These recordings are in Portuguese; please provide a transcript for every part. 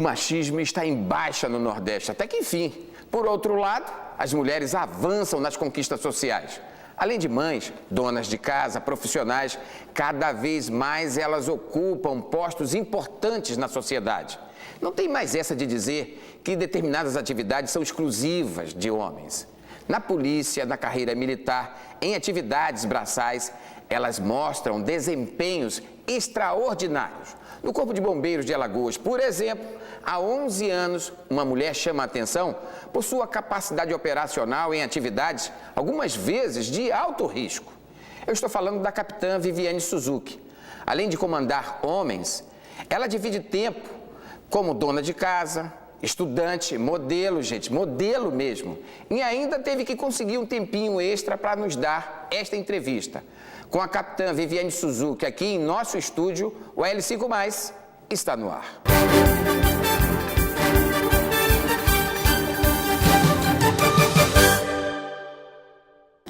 O machismo está em baixa no Nordeste, até que enfim. Por outro lado, as mulheres avançam nas conquistas sociais. Além de mães, donas de casa, profissionais, cada vez mais elas ocupam postos importantes na sociedade. Não tem mais essa de dizer que determinadas atividades são exclusivas de homens. Na polícia, na carreira militar, em atividades braçais, elas mostram desempenhos extraordinários. No Corpo de Bombeiros de Alagoas, por exemplo, há 11 anos, uma mulher chama a atenção por sua capacidade operacional em atividades, algumas vezes de alto risco. Eu estou falando da capitã Viviane Suzuki. Além de comandar homens, ela divide tempo como dona de casa, estudante, modelo, gente, modelo mesmo. E ainda teve que conseguir um tempinho extra para nos dar esta entrevista. Com a capitã Viviane Suzuki aqui em nosso estúdio, o L5+, está no ar.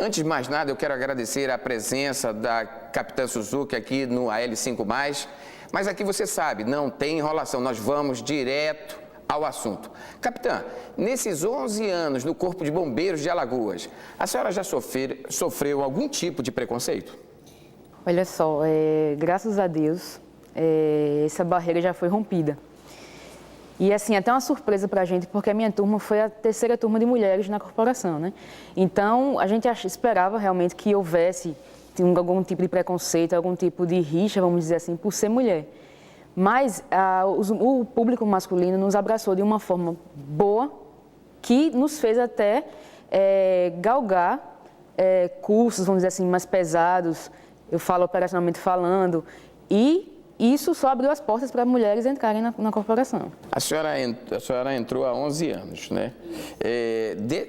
Antes de mais nada, eu quero agradecer a presença da capitã Suzuki aqui no AL5+, mas aqui você sabe, não tem enrolação, nós vamos direto ao assunto. Capitã, nesses 11 anos no Corpo de Bombeiros de Alagoas, a senhora já sofreu algum tipo de preconceito? Olha só, graças a Deus, essa barreira já foi rompida. E assim, até uma surpresa para a gente, porque a minha turma foi a terceira turma de mulheres na corporação, né? Então, a gente esperava realmente que houvesse algum tipo de preconceito, algum tipo de rixa, vamos dizer assim, por ser mulher. Mas o público masculino nos abraçou de uma forma boa, que nos fez até galgar cursos, vamos dizer assim, mais pesados, eu falo operacionalmente falando, e isso só abriu as portas para mulheres entrarem na corporação. A senhora entrou há 11 anos, né?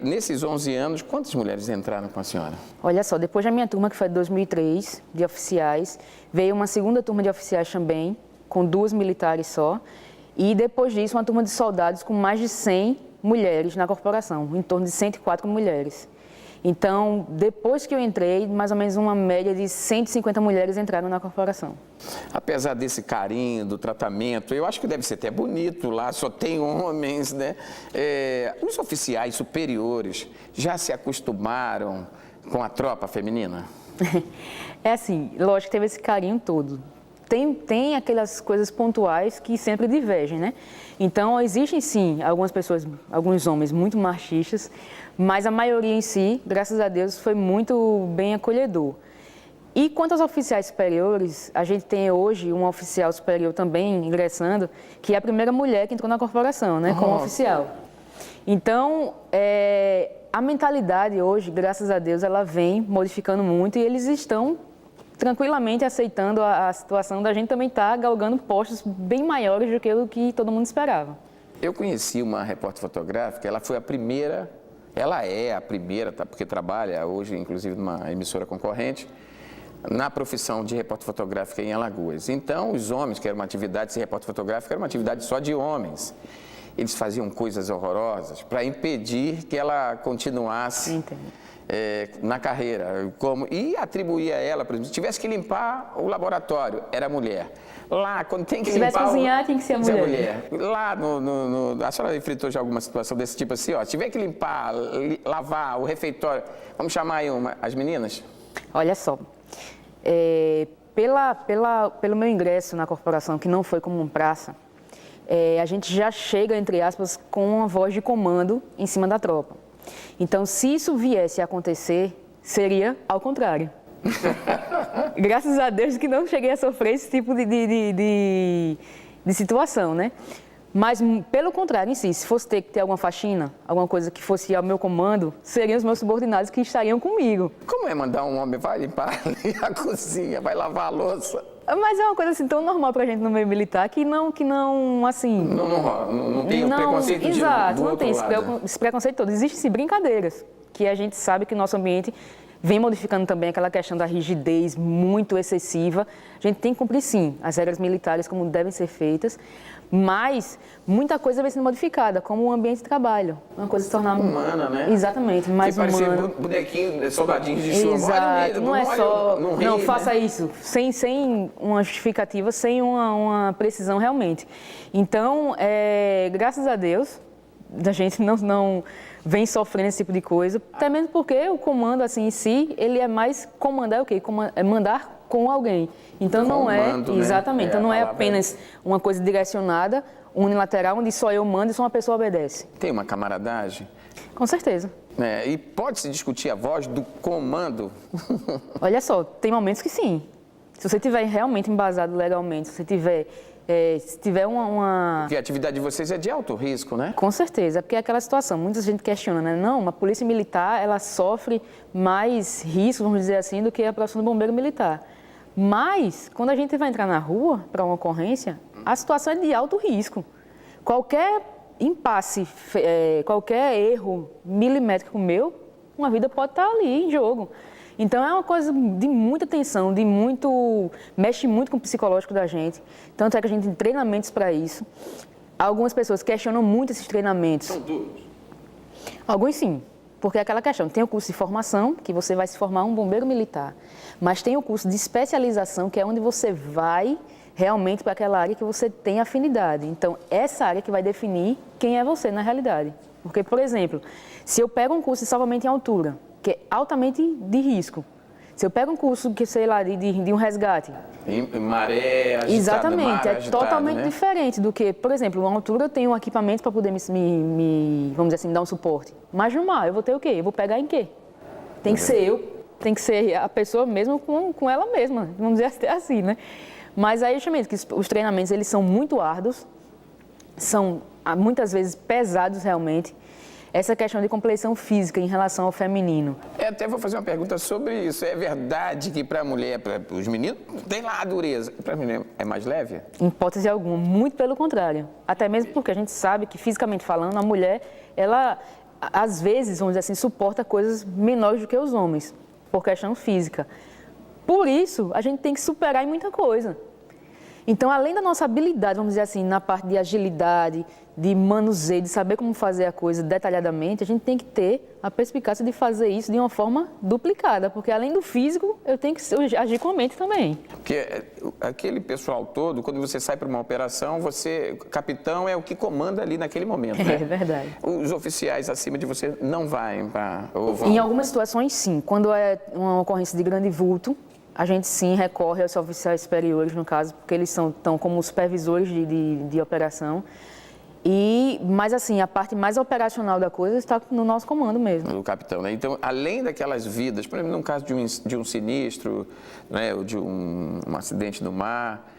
Nesses 11 anos, quantas mulheres entraram com a senhora? Olha só, depois da minha turma, que foi de 2003, de oficiais, veio uma segunda turma de oficiais também, com 2 militares só, e depois disso uma turma de soldados com mais de 100 mulheres na corporação, em torno de 104 mulheres. Então, depois que eu entrei, mais ou menos uma média de 150 mulheres entraram na corporação. Apesar desse carinho, do tratamento, eu acho que deve ser até bonito lá, só tem homens, né? Os oficiais superiores já se acostumaram com a tropa feminina? É assim, lógico que teve esse carinho todo. Tem aquelas coisas pontuais que sempre divergem, né? Então, existem sim algumas pessoas, alguns homens muito machistas, mas a maioria em si, graças a Deus, foi muito bem acolhedor. E quanto aos oficiais superiores, a gente tem hoje um oficial superior também ingressando, que é a primeira mulher que entrou na corporação, né, como oficial. Então, a mentalidade hoje, graças a Deus, ela vem modificando muito e eles estão tranquilamente aceitando a situação da gente também estar galgando postos bem maiores do que o que todo mundo esperava. Eu conheci uma repórter fotográfica, ela foi a primeira, ela é a primeira, tá, porque trabalha hoje, inclusive, numa emissora concorrente, na profissão de repórter fotográfica em Alagoas. Então, os homens, que era uma atividade de ser repórter fotográfica, era uma atividade só de homens. Eles faziam coisas horrorosas para impedir que ela continuasse na carreira. E atribuía a ela, por exemplo, se tivesse que limpar o laboratório, era mulher. Lá, quando tem que limpar... Se tivesse que cozinhar, tem que ser mulher. Lá, a senhora enfrentou já alguma situação desse tipo assim, ó, se tiver que limpar, lavar o refeitório, vamos chamar aí as meninas? Olha só, pelo meu ingresso na corporação, que não foi como um praça, a gente já chega, entre aspas, com uma voz de comando em cima da tropa. Então, se isso viesse a acontecer, seria ao contrário. Graças a Deus que não cheguei a sofrer esse tipo de situação, né? Mas, pelo contrário, em si, se fosse ter que ter alguma faxina, alguma coisa que fosse ao meu comando, seriam os meus subordinados que estariam comigo. Como é mandar um homem, vai limpar a cozinha, vai lavar a louça? Mas é uma coisa assim tão normal pra gente no meio militar que não assim... Não tem o preconceito exato, do não outro tem lado. esse preconceito todo. Existem sim brincadeiras, que a gente sabe que o nosso ambiente vem modificando também aquela questão da rigidez muito excessiva. A gente tem que cumprir, sim, as regras militares como devem ser feitas, mas muita coisa vem sendo modificada, como o ambiente de trabalho. Uma coisa se tornar humana, né? Exatamente, mais humana. Parecer bonequinho, soldadinhos de chuva. Exato, não é só, não, faça né? isso, sem uma justificativa, sem uma precisão realmente. Então, graças a Deus, a gente não vem sofrendo esse tipo de coisa, até mesmo porque o comando assim em si, ele é mais comandar o quê? É mandar com alguém. Então não é, exatamente, então não é apenas uma coisa direcionada, unilateral, onde só eu mando e só uma pessoa obedece. Tem uma camaradagem? Com certeza. E pode-se discutir a voz do comando? Olha só, tem momentos que sim. Se você tiver realmente embasado legalmente, se você tiver uma... Porque a atividade de vocês é de alto risco, né? Com certeza, porque é aquela situação, muita gente questiona, né? Não, uma polícia militar, ela sofre mais risco, vamos dizer assim, do que a profissão do bombeiro militar. Mas, quando a gente vai entrar na rua para uma ocorrência, a situação é de alto risco. Qualquer impasse, qualquer erro milimétrico meu, uma vida pode estar ali em jogo. Então, é uma coisa de muita tensão, mexe muito com o psicológico da gente. Tanto é que a gente tem treinamentos para isso. Algumas pessoas questionam muito esses treinamentos. São duros? Alguns sim, porque é aquela questão. Tem o curso de formação, que você vai se formar um bombeiro militar. Mas tem o curso de especialização, que é onde você vai realmente para aquela área que você tem afinidade. Então, essa área que vai definir quem é você na realidade. Porque, por exemplo, se eu pego um curso de salvamento em altura, que é altamente de risco. Se eu pego um curso que, sei lá, de um resgate... Maré agitada, exatamente, mar agitado, totalmente diferente do que, por exemplo, uma altura eu tenho um equipamento para poder vamos dizer assim, dar um suporte. Mas no mar, eu vou ter o quê? Eu vou pegar em quê? Tem que ser eu, tem que ser a pessoa mesmo com ela mesma, vamos dizer até assim, né? Mas aí, justamente, que os treinamentos, eles são muito árduos, são muitas vezes pesados realmente. Essa questão de compleição física em relação ao feminino. Até vou fazer uma pergunta sobre isso. É verdade que para a mulher, para os meninos, tem lá a dureza. Para a mulher é mais leve? Em hipótese alguma, muito pelo contrário. Até mesmo porque a gente sabe que, fisicamente falando, a mulher, ela, às vezes, vamos dizer assim, suporta coisas menores do que os homens, por questão física. Por isso, a gente tem que superar em muita coisa. Então, além da nossa habilidade, vamos dizer assim, na parte de agilidade, de manuseio, de saber como fazer a coisa detalhadamente, a gente tem que ter a perspicácia de fazer isso de uma forma duplicada, porque além do físico, eu tenho que agir com a mente também. Porque aquele pessoal todo, quando você sai para uma operação, capitão é o que comanda ali naquele momento, né? É verdade. Os oficiais acima de você não vão para... Em algumas situações, sim. Quando é uma ocorrência de grande vulto, a gente sim recorre aos oficiais superiores, no caso, porque eles estão como supervisores de operação. Mas assim, a parte mais operacional da coisa está no nosso comando mesmo. Do capitão, né? Então, além daquelas vidas, por exemplo, num caso de um sinistro, né, ou de um acidente no mar,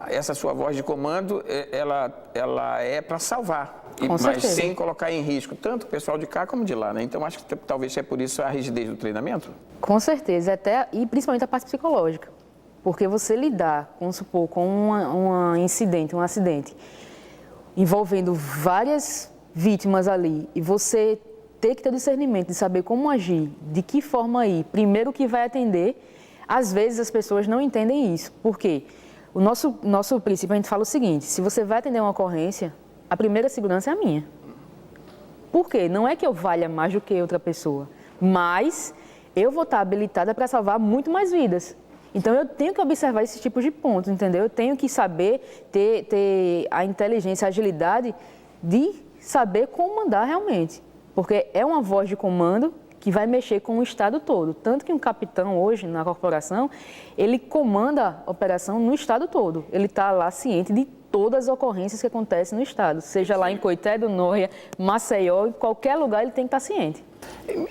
essa sua voz de comando, ela é para salvar, mas sem colocar em risco tanto o pessoal de cá como de lá, né? Então, acho que talvez é por isso a rigidez do treinamento? Com certeza, e principalmente a parte psicológica. Porque você lidar, vamos supor, com um acidente, envolvendo várias vítimas ali, e você ter que ter o discernimento de saber como agir, de que forma ir, primeiro que vai atender, às vezes as pessoas não entendem isso. Por quê? O nosso princípio, a gente fala o seguinte: se você vai atender uma ocorrência, a primeira segurança é a minha. Por quê? Não é que eu valha mais do que outra pessoa, mas eu vou estar habilitada para salvar muito mais vidas. Então, eu tenho que observar esses tipos de pontos, entendeu? Eu tenho que saber ter a inteligência, a agilidade de saber comandar realmente. Porque é uma voz de comando que vai mexer com o Estado todo. Tanto que um capitão hoje na corporação, ele comanda a operação no Estado todo. Ele está lá ciente de todas as ocorrências que acontecem no Estado. Seja lá em Coité do Noia, Maceió, em qualquer lugar ele tem que estar ciente.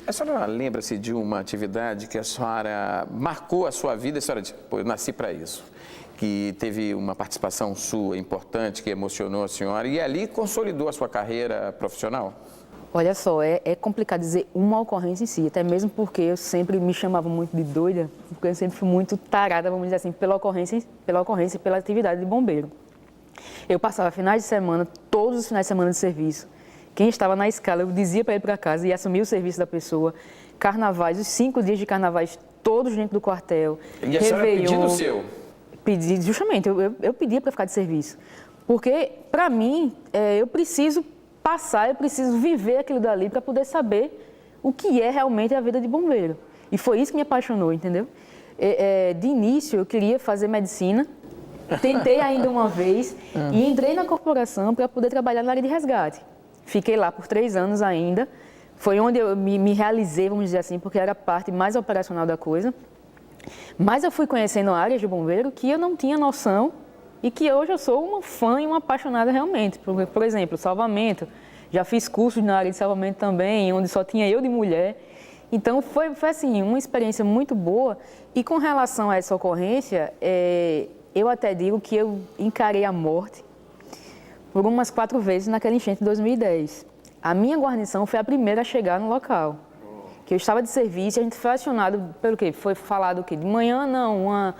A senhora lembra-se de uma atividade que a senhora marcou a sua vida? A senhora disse, pô, eu nasci para isso. Que teve uma participação sua importante, que emocionou a senhora e ali consolidou a sua carreira profissional? Olha só, é complicado dizer uma ocorrência em si, até mesmo porque eu sempre me chamava muito de doida, porque eu sempre fui muito tarada, vamos dizer assim, pela ocorrência e pela atividade de bombeiro. Eu passava finais de semana, todos os finais de semana de serviço. Quem estava na escala, eu dizia para ir para casa e assumir o serviço da pessoa. carnavais, os 5 dias de carnavais, todos dentro do quartel. E a senhora pedindo o seu? Pedi, justamente, eu pedia para ficar de serviço. Porque, para mim, eu preciso passar, eu preciso viver aquilo dali para poder saber o que é realmente a vida de bombeiro. E foi isso que me apaixonou, entendeu? De início, eu queria fazer medicina, tentei ainda uma vez e entrei na corporação para poder trabalhar na área de resgate. Fiquei lá por 3 anos ainda. Foi onde eu me realizei, vamos dizer assim, porque era a parte mais operacional da coisa. Mas eu fui conhecendo áreas de bombeiro que eu não tinha noção e que hoje eu sou uma fã e uma apaixonada realmente. Por exemplo, salvamento. Já fiz cursos na área de salvamento também, onde só tinha eu de mulher. Então, foi assim, uma experiência muito boa. E com relação a essa ocorrência, eu até digo que eu encarei a morte por umas 4 vezes naquela enchente de 2010. A minha guarnição foi a primeira a chegar no local. Que eu estava de serviço e a gente foi acionado pelo quê? Foi falado o quê? De manhã, não,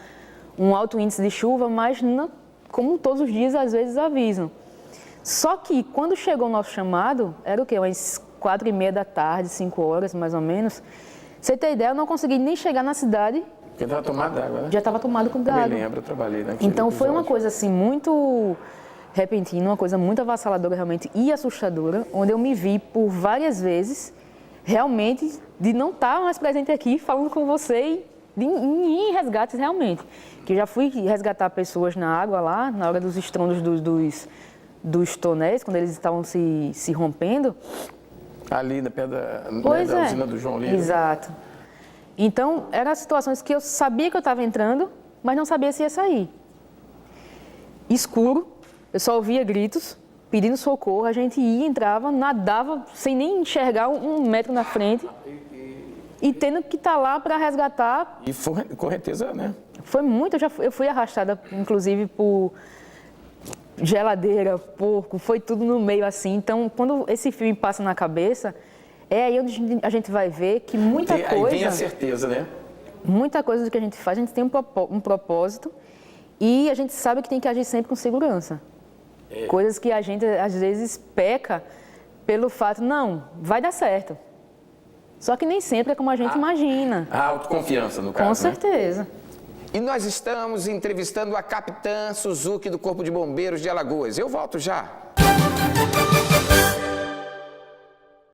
um alto índice de chuva, mas não, como todos os dias, às vezes avisam. Só que quando chegou o nosso chamado, era o quê? Umas 4h30 da tarde, 5 horas mais ou menos. Você ter ideia, eu não consegui nem chegar na cidade. Porque estava tomado d'água, né? Já estava tomado com água. Eu me lembro, eu trabalhei naquele Então foi uma episódio. coisa assim muito repentina, uma coisa muito avassaladora realmente e assustadora, onde eu me vi por várias vezes realmente de não estar mais presente aqui falando com você e em resgates realmente. Que eu já fui resgatar pessoas na água lá, na hora dos estrondos dos tonéis, quando eles estavam se rompendo. Ali, perto da Da usina do João Lira. Exato. Então, eram situações que eu sabia que eu estava entrando, mas não sabia se ia sair. Escuro, eu só ouvia gritos, pedindo socorro, a gente ia, entrava, nadava, sem nem enxergar 1 metro na frente, e tendo que estar lá para resgatar. E correnteza, né? Foi muito, eu fui arrastada, inclusive, por geladeira, porco, foi tudo no meio assim. Então, quando esse filme passa na cabeça, é aí onde a gente vai ver que muita coisa... Aí vem a certeza, né? Muita coisa do que a gente faz, a gente tem um propósito e a gente sabe que tem que agir sempre com segurança. Coisas que a gente, às vezes, peca pelo fato, não, vai dar certo. Só que nem sempre é como a gente imagina. A autoconfiança, no caso, Com certeza. E nós estamos entrevistando a capitã Suzuki do Corpo de Bombeiros de Alagoas. Eu volto já.